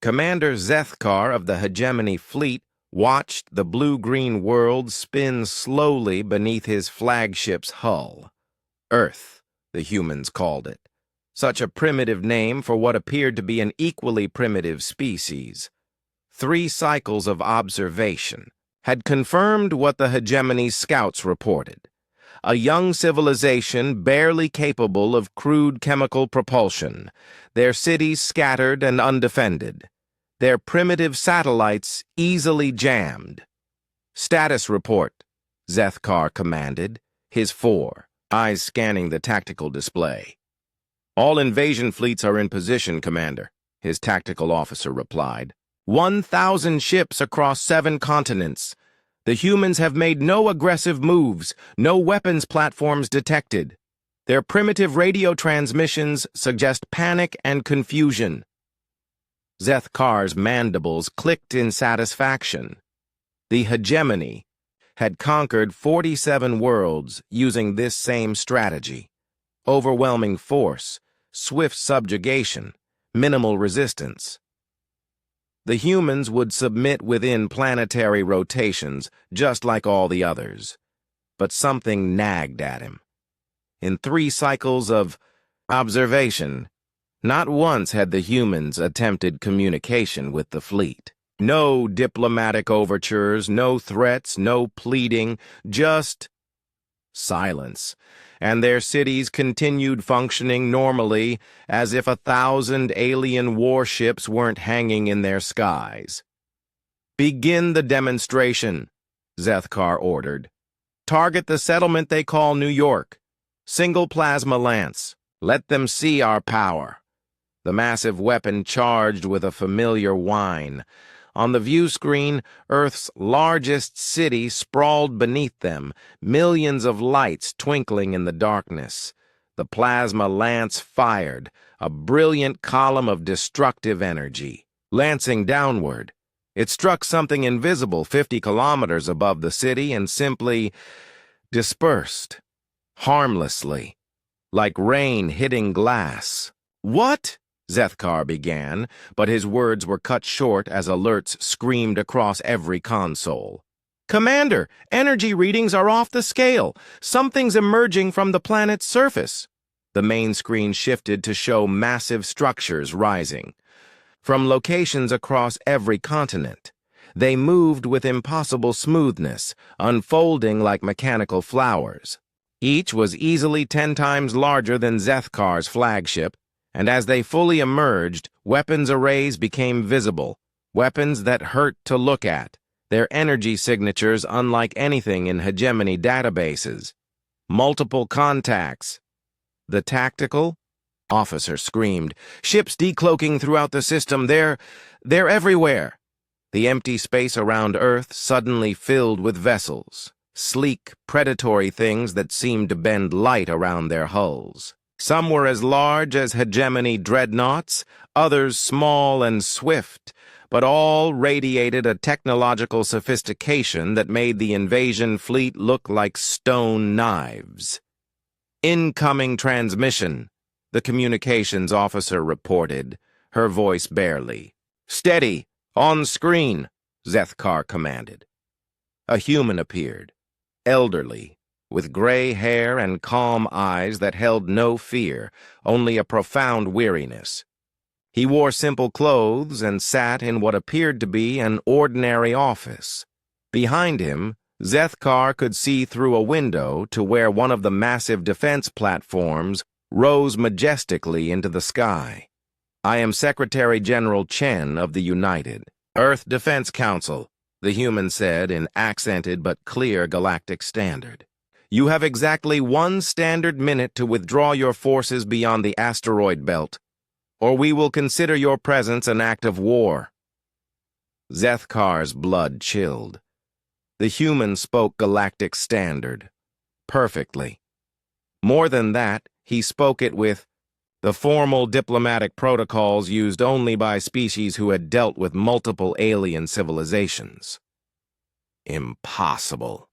Commander Zethkar of the Hegemony Fleet watched the blue-green world spin slowly beneath his flagship's hull. Earth, the humans called it. Such a primitive name for what appeared to be an equally primitive species. 3 cycles of observation had confirmed what the Hegemony scouts reported. A young civilization barely capable of crude chemical propulsion, their cities scattered and undefended, their primitive satellites easily jammed. "Status report," Zethkar commanded, his 4 eyes scanning the tactical display. "All invasion fleets are in position, Commander," his tactical officer replied. 1,000 ships across 7 continents. The humans have made no aggressive moves, no weapons platforms detected. Their primitive radio transmissions suggest panic and confusion. Zethkar's mandibles clicked in satisfaction. The Hegemony had conquered 47 worlds using this same strategy. Overwhelming force, swift subjugation, minimal resistance. The humans would submit within planetary rotations, just like all the others. But something nagged at him. In 3 cycles of observation, not once had the humans attempted communication with the fleet. No diplomatic overtures, no threats, no pleading, just silence. And their cities continued functioning normally, as if 1,000 alien warships weren't hanging in their skies. "Begin the demonstration," Zethkar ordered. "Target the settlement they call New York. Single plasma lance. Let them see our power." The massive weapon charged with a familiar whine. On the view screen, Earth's largest city sprawled beneath them, millions of lights twinkling in the darkness. The plasma lance fired, a brilliant column of destructive energy. Lancing downward, it struck something invisible 50 kilometers above the city and simply dispersed, harmlessly, like rain hitting glass. "What?" Zethkar began, but his words were cut short as alerts screamed across every console. "Commander, energy readings are off the scale. Something's emerging from the planet's surface." The main screen shifted to show massive structures rising. From locations across every continent, they moved with impossible smoothness, unfolding like mechanical flowers. Each was easily 10 times larger than Zethkar's flagship, and as they fully emerged, weapons arrays became visible, weapons that hurt to look at, their energy signatures unlike anything in Hegemony databases. Multiple contacts. "The tactical?" Officer screamed. "Ships decloaking throughout the system. They're everywhere." The empty space around Earth suddenly filled with vessels, sleek, predatory things that seemed to bend light around their hulls. Some were as large as Hegemony dreadnoughts, others small and swift, but all radiated a technological sophistication that made the invasion fleet look like stone knives. "Incoming transmission," the communications officer reported, her voice barely. "Steady, on screen," Zethkar commanded. A human appeared, elderly, with gray hair and calm eyes that held no fear, only a profound weariness. He wore simple clothes and sat in what appeared to be an ordinary office. Behind him, Zethkar could see through a window to where one of the massive defense platforms rose majestically into the sky. "I am Secretary General Chen of the United Earth Defense Council," the human said in accented but clear galactic standard. "You have exactly 1 standard minute to withdraw your forces beyond the asteroid belt, or we will consider your presence an act of war." Zethkar's blood chilled. The human spoke galactic standard, perfectly. More than that, he spoke it with the formal diplomatic protocols used only by species who had dealt with multiple alien civilizations. "Impossible,"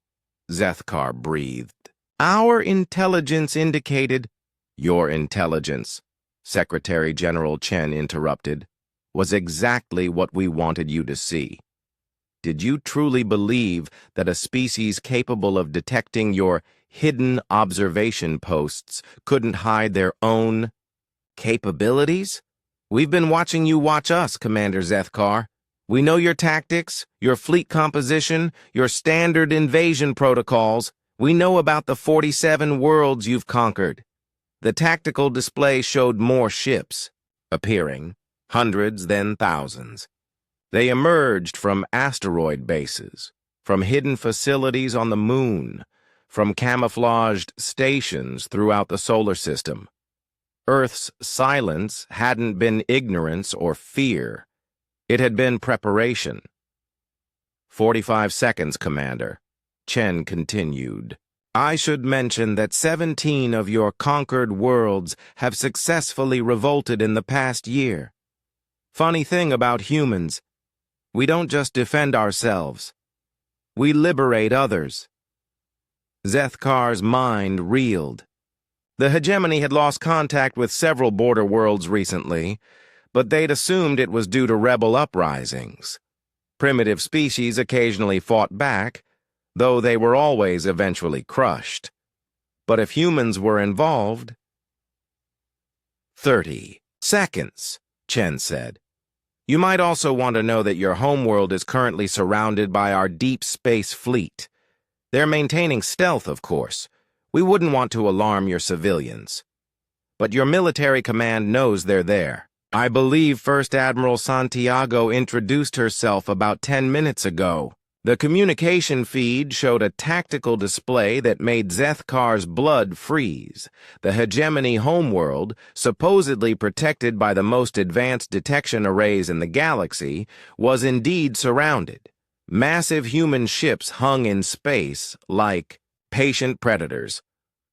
Zethkar breathed. "Our intelligence indicated—" "Your intelligence," Secretary General Chen interrupted, was exactly what we wanted you to see. Did you truly believe that a species capable of detecting your hidden observation posts couldn't hide their own capabilities? We've been watching you watch us, Commander Zethkar. We know your tactics, your fleet composition, your standard invasion protocols. We know about the 47 worlds you've conquered. The tactical display showed more ships appearing, hundreds, then thousands. They emerged from asteroid bases, from hidden facilities on the moon, from camouflaged stations throughout the solar system. Earth's silence hadn't been ignorance or fear. It had been preparation. 45 seconds, Commander. Chen continued. I should mention that 17 of your conquered worlds have successfully revolted in the past year. Funny thing about humans, we don't just defend ourselves. We liberate others. Zethkar's mind reeled. The hegemony had lost contact with several border worlds recently, but they'd assumed it was due to rebel uprisings. Primitive species occasionally fought back, though they were always eventually crushed. But if humans were involved... 30 seconds, Chen said. You might also want to know that your homeworld is currently surrounded by our deep space fleet. They're maintaining stealth, of course. We wouldn't want to alarm your civilians. But your military command knows they're there. I believe First Admiral Santiago introduced herself about 10 minutes ago. The communication feed showed a tactical display that made Zethkar's blood freeze. The hegemony homeworld, supposedly protected by the most advanced detection arrays in the galaxy, was indeed surrounded. Massive human ships hung in space like patient predators,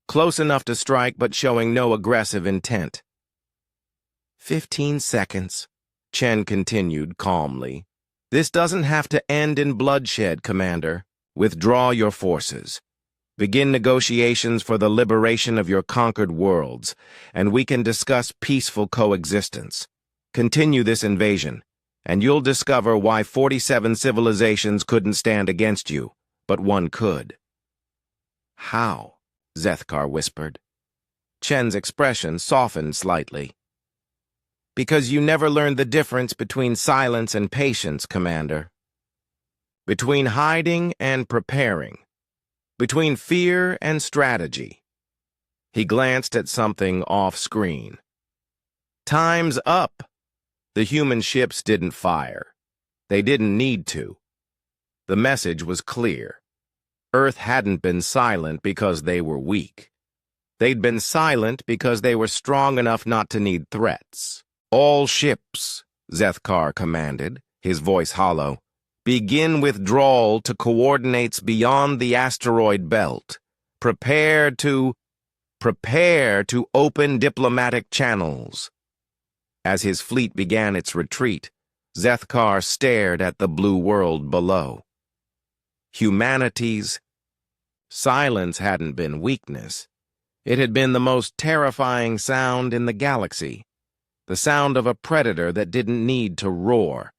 close enough to strike but showing no aggressive intent. 15 seconds, Chen continued calmly. This doesn't have to end in bloodshed, Commander. Withdraw your forces. Begin negotiations for the liberation of your conquered worlds, and we can discuss peaceful coexistence. Continue this invasion, and you'll discover why 47 civilizations couldn't stand against you, but one could. How? Zethkar whispered. Chen's expression softened slightly. Because you never learned the difference between silence and patience, Commander. Between hiding and preparing. Between fear and strategy. He glanced at something off-screen. Time's up. The human ships didn't fire. They didn't need to. The message was clear. Earth hadn't been silent because they were weak. They'd been silent because they were strong enough not to need threats. All ships, Zethkar commanded, his voice hollow, begin withdrawal to coordinates beyond the asteroid belt. Prepare to open diplomatic channels. As his fleet began its retreat, Zethkar stared at the blue world below. Humanity's silence hadn't been weakness. It had been the most terrifying sound in the galaxy. The sound of a predator that didn't need to roar.